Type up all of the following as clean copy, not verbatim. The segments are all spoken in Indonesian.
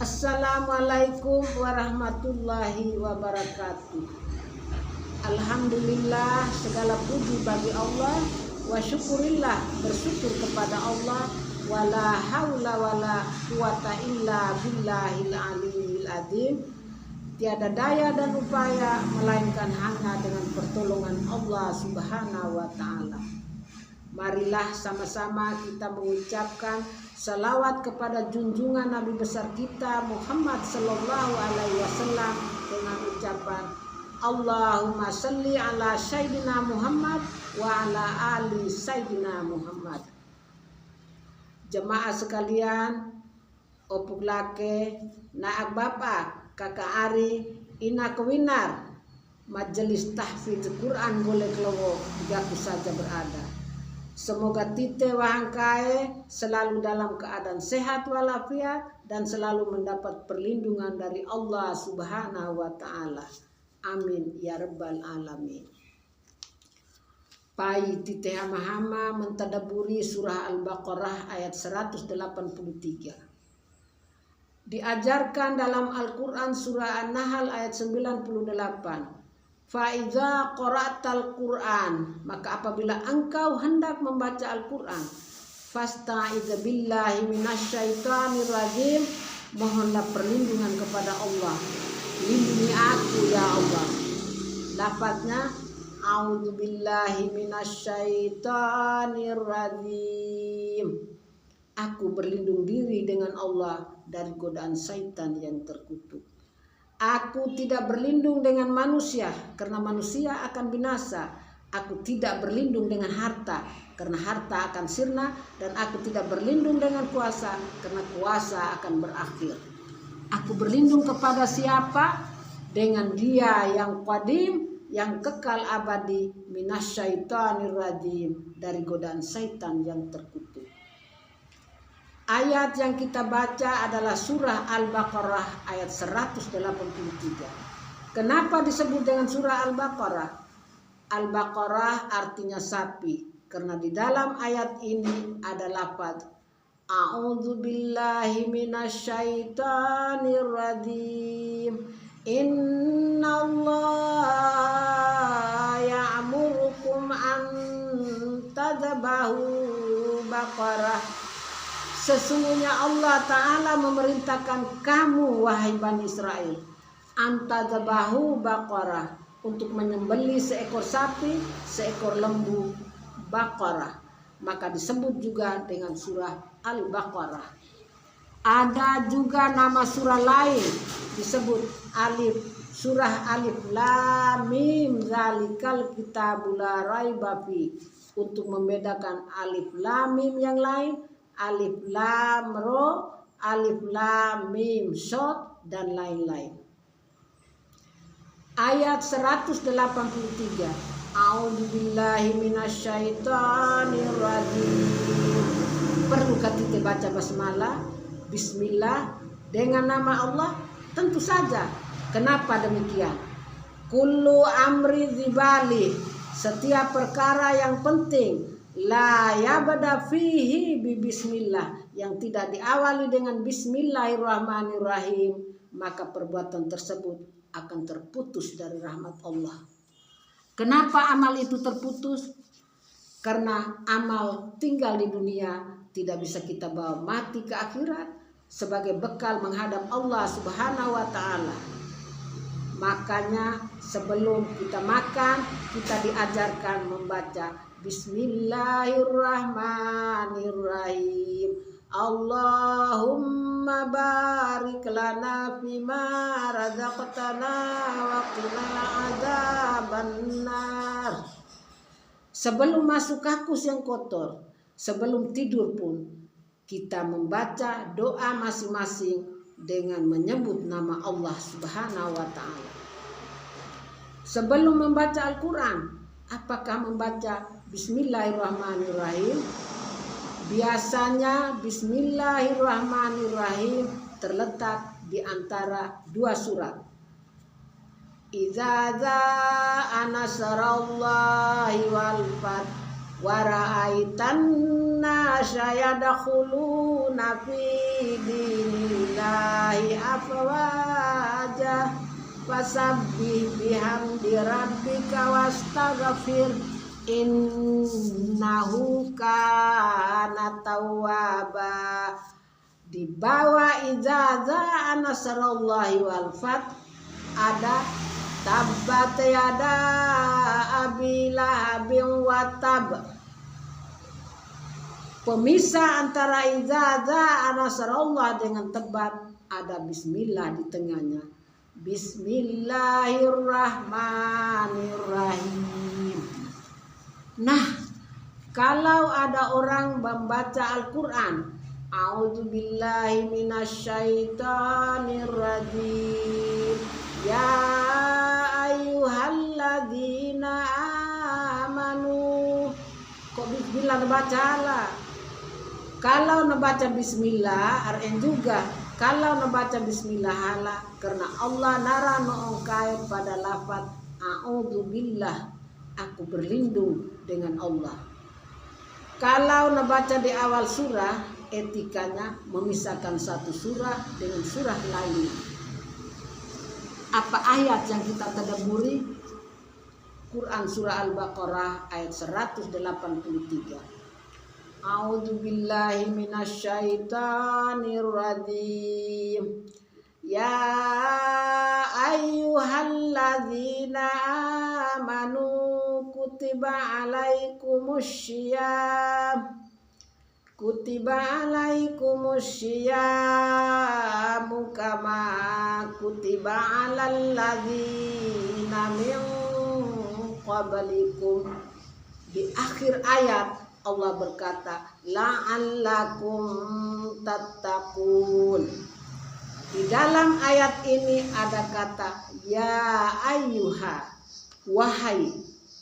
Assalamualaikum warahmatullahi wabarakatuh. Alhamdulillah, segala puji bagi Allah, wa syukurillah, bersyukur kepada Allah, wala haula wala quwata illa billahil aliyil azim. Tiada daya dan upaya melainkan hanya dengan pertolongan Allah Subhanahu wa taala. Marilah sama-sama kita mengucapkan salawat kepada junjungan Nabi besar kita Muhammad sallallahu alaihi wasallam dengan ucapan Allahumma sholli ala sayyidina Muhammad wa ala ali sayyidina Muhammad. Jemaah sekalian, opuk lake, naak bapa, kakak Ari, ina kewinar, majelis tahfidz Quran golek lowo jaku saja berada. Semoga tite wahangkae selalu dalam keadaan sehat walafiat dan selalu mendapat perlindungan dari Allah Subhanahu wa taala. Amin ya rabbal alamin. Pai tite hama-hama mentadaburi surah Al-Baqarah ayat 183. Diajarkan dalam Al-Quran surah An-Nahl ayat 98. Faiza qara'tal Qur'an, maka apabila engkau hendak membaca Al-Quran, fasta'idz billahi minasyaitonir rajim, mohonlah perlindungan kepada Allah. Lindungi aku ya Allah. Lafadznya a'udzubillahi minasyaitonir rajim. Aku berlindung diri dengan Allah dari godaan syaitan yang terkutuk. Aku tidak berlindung dengan manusia karena manusia akan binasa. Aku tidak berlindung dengan harta karena harta akan sirna. Dan aku tidak berlindung dengan kuasa karena kuasa akan berakhir. Aku berlindung kepada siapa? Dengan Dia yang qadim, yang kekal abadi, minasyaitonir rajim, dari godaan syaitan yang terkutuk. Ayat yang kita baca adalah surah Al-Baqarah ayat 183. Kenapa disebut dengan surah Al-Baqarah? Al-Baqarah artinya sapi, karena di dalam ayat ini ada lafaz a'udzubillahi minasyaitonir rajim. Innallaha ya'murukum an tadzabahu baqarah. Sesungguhnya Allah Ta'ala memerintahkan kamu, wahai Bani Israel, antadzabahu baqarah, untuk menyembelih seekor sapi, seekor lembu, baqarah. Maka disebut juga dengan surah Al-Baqarah. Ada juga nama surah lain disebut surah Alif Lam Mim zalikal kitabul la raiba fi, untuk membedakan Alif Lam Mim yang lain, Alif Lam Ro, Alif Lam Mim Shod, dan lain-lain. Ayat 183. A'udzubillahi minasyaitonir rajim. Perlukah kita baca basmalah, bismillah, dengan nama Allah? Tentu saja. Kenapa demikian? Kullu amri dzibali, setiap perkara yang penting, la yabda fihi bi bismillah, yang tidak diawali dengan bismillahirrahmanirrahim, maka perbuatan tersebut akan terputus dari rahmat Allah. Kenapa amal itu terputus? Karena amal tinggal di dunia, tidak bisa kita bawa mati ke akhirat sebagai bekal menghadap Allah Subhanahu wa taala. Makanya sebelum kita makan, kita diajarkan membaca Bismillahirrahmanirrahim. Allahumma barik lana fima razaqtana wa qina adzabannar. Sebelum masuk kakus yang kotor, sebelum tidur pun, kita membaca doa masing-masing dengan menyebut nama Allah Subhanahu wa taala. Sebelum membaca Al-Quran, apakah membaca Bismillahirrahmanirrahim? Biasanya Bismillahirrahmanirrahim terletak di antara dua surat. Idza jaa nasrullahi wal fath wa ra'aitan nasa yadkhuluna fi dinillahi afwaja fasabbih bihamdi rabbika wastaghfir innahu kana tawwaba. Di bawah ijazah nasrullahi wal fath ada tabbat yada abi lahabin wa tab. Pemisah antara ijazah nasrullah dengan tabbat ada bismillah di tengahnya. Bismillahirrahmanirrahim. Nah, kalau ada orang membaca Al-Quran, a'udzubillahi minasyaitonirrajim, ya ayyuhalladzina amanu, kok bismillah baca lah. Kalau membaca bismillah RN juga, kalau membaca bismillah hala, karena Allah nara mengungkai pada lafaz a'udzubillah, aku berlindung dengan Allah. Kalau membaca di awal surah, etikanya memisahkan satu surah dengan surah lain. Apa ayat yang kita tadabburi? Quran surah Al-Baqarah ayat 183. A'udzubillahi minasyaitonirrajim. Ya ayyuhalladzina amanu kutiba alaikumussyiyam kama kutiba alal ladzina min qablikum. Di akhir ayat Allah berkata la'allakum tattaqun. Di dalam ayat ini ada kata ya ayyuha, wahai.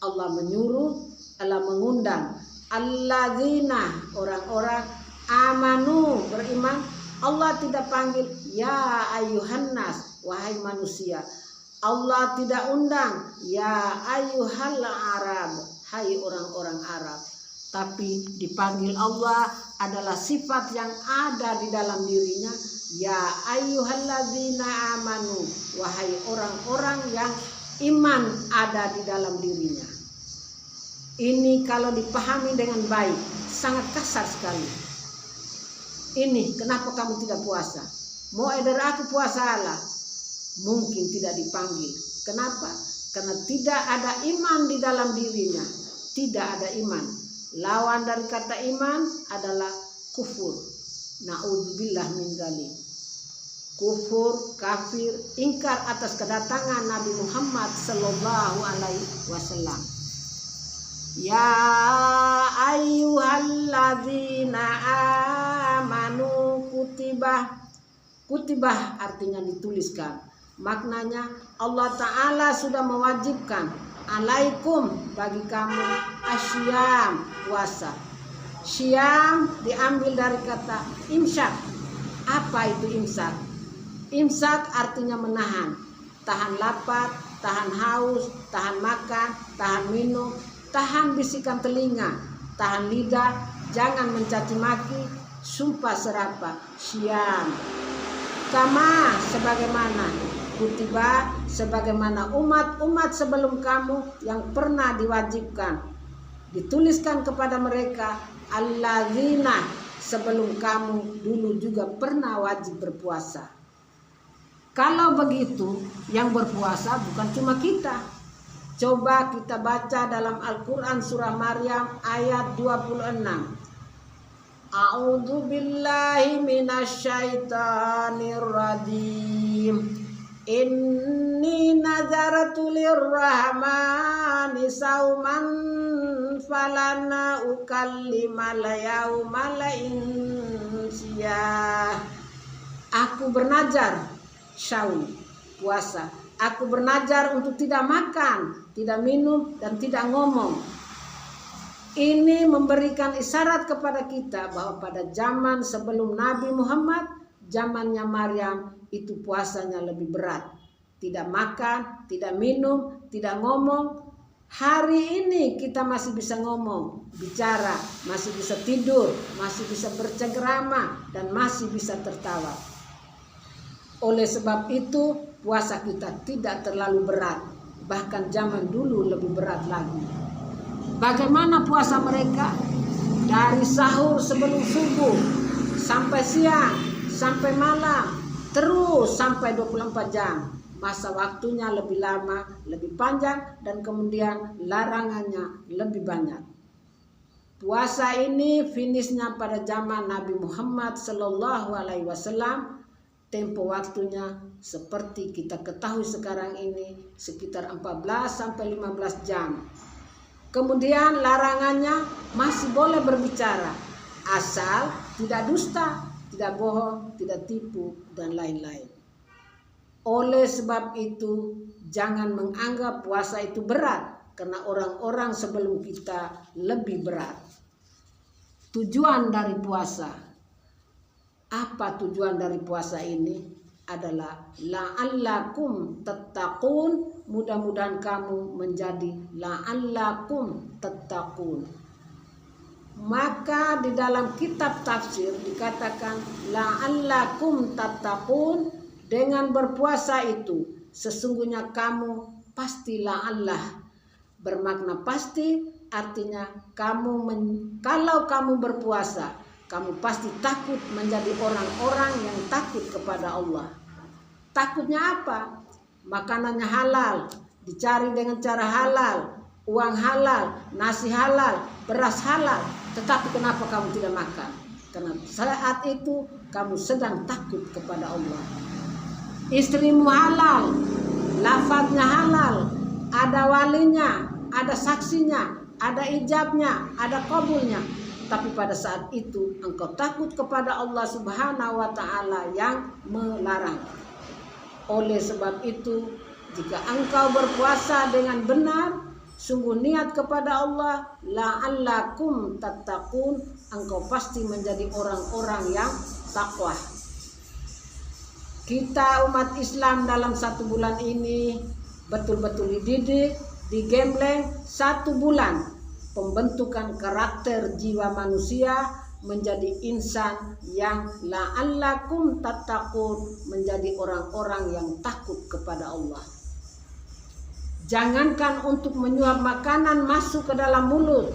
Allah menyuruh, Allah mengundang alladzina, orang-orang amanu, beriman. Allah tidak panggil ya ayyuhannas, wahai manusia. Allah tidak undang ya ayyuhal arab, hai orang-orang Arab. Tapi dipanggil Allah adalah sifat yang ada di dalam dirinya. Ya ayyuhalladzina amanu, wahai orang-orang yang iman ada di dalam dirinya. Ini kalau dipahami dengan baik sangat kasar sekali. Ini kenapa kamu tidak puasa? Mau eder aku puasa Allah? Mungkin tidak dipanggil. Kenapa? Karena tidak ada iman di dalam dirinya. Tidak ada iman. Lawan dari kata iman adalah kufur. Na'udzubillah min dzalik. Kufur, kafir, ingkar atas kedatangan Nabi Muhammad sallallahu alaihi wasallam. Ya ayyuhalladzina amanu kutibah. Kutibah artinya dituliskan. Maknanya Allah Ta'ala sudah mewajibkan alaikum, bagi kamu, asyam, puasa. Syam diambil dari kata imsak. Apa itu imsak? Imsak artinya menahan, tahan lapar, tahan haus, tahan makan, tahan minum, tahan bisikan telinga, tahan lidah, jangan mencaci maki, sumpah serapah. Syam. Kama, sebagaimana, kutiba, sebagaimana umat-umat sebelum kamu yang pernah diwajibkan, dituliskan kepada mereka, alladzina, sebelum kamu dulu juga pernah wajib berpuasa. Kalau begitu, yang berpuasa bukan cuma kita. Coba kita baca dalam Al-Quran surah Maryam ayat 26. A'udzu billahi minasyaitonir rajim. Inni nazartu lirrahmani sauman falana ukallimal yaumal insiya. Aku bernazar saum, puasa. Aku bernazar untuk tidak makan, tidak minum, dan tidak ngomong. Ini memberikan isyarat kepada kita bahwa pada zaman sebelum Nabi Muhammad, zamannya Maryam, itu puasanya lebih berat. Tidak makan, tidak minum, tidak ngomong. Hari ini kita masih bisa ngomong, bicara, masih bisa tidur, masih bisa bercengkerama, dan masih bisa tertawa. Oleh sebab itu puasa kita tidak terlalu berat, bahkan zaman dulu lebih berat lagi. Bagaimana puasa mereka? Dari sahur sebelum subuh sampai siang, sampai malam, terus sampai 24 jam. Masa waktunya lebih lama, lebih panjang, dan kemudian larangannya lebih banyak. Puasa ini finishnya pada zaman Nabi Muhammad SAW. Tempo waktunya seperti kita ketahui sekarang ini sekitar 14-15 jam. Kemudian larangannya masih boleh berbicara, asal tidak dusta, tidak bohong, tidak tipu, dan lain-lain. Oleh sebab itu, jangan menganggap puasa itu berat, karena orang-orang sebelum kita lebih berat. Tujuan dari puasa. Apa tujuan dari puasa ini? Adalah la'allakum tattaqun, mudah-mudahan kamu menjadi la'allakum tattaqun. Maka di dalam kitab tafsir dikatakan la'allakum tattaqun, dengan berpuasa itu sesungguhnya kamu pasti la'allah, bermakna pasti, artinya kalau kamu berpuasa kamu pasti takut menjadi orang-orang yang takut kepada Allah. Takutnya apa? Makanannya halal, dicari dengan cara halal, uang halal, nasi halal, beras halal, tetapi kenapa kamu tidak makan? Karena saat itu kamu sedang takut kepada Allah. Istrimu halal, lafadznya halal, ada walinya, ada saksinya, ada ijabnya, ada qabulnya. Tapi pada saat itu engkau takut kepada Allah Subhanahu wa Ta'ala yang melarang. Oleh sebab itu, jika engkau berpuasa dengan benar, sungguh niat kepada Allah, la'allakum tattaqun, engkau pasti menjadi orang-orang yang takwa. Kita umat Islam dalam 1 bulan ini betul-betul dididik, digembleng 1 bulan pembentukan karakter jiwa manusia menjadi insan yang la'allakum tattaqun, menjadi orang-orang yang takut kepada Allah. Jangankan untuk menyuap makanan masuk ke dalam mulut,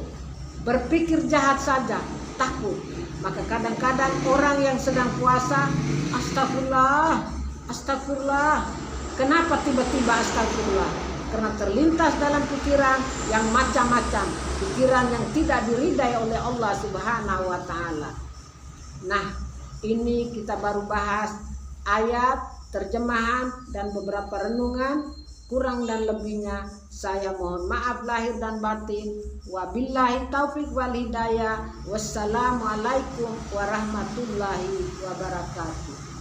berpikir jahat saja takut. Maka kadang-kadang orang yang sedang puasa, astagfirullah, astagfirullah. Kenapa tiba-tiba astagfirullah? Karena terlintas dalam pikiran yang macam-macam, pikiran yang tidak diridai oleh Allah Subhanahu wa Ta'ala. Nah, ini kita baru bahas ayat, terjemahan, dan beberapa renungan. Kurang dan lebihnya saya mohon maaf lahir dan batin. Wabillahi taufik wal hidayah. Wassalamualaikum warahmatullahi wabarakatuh.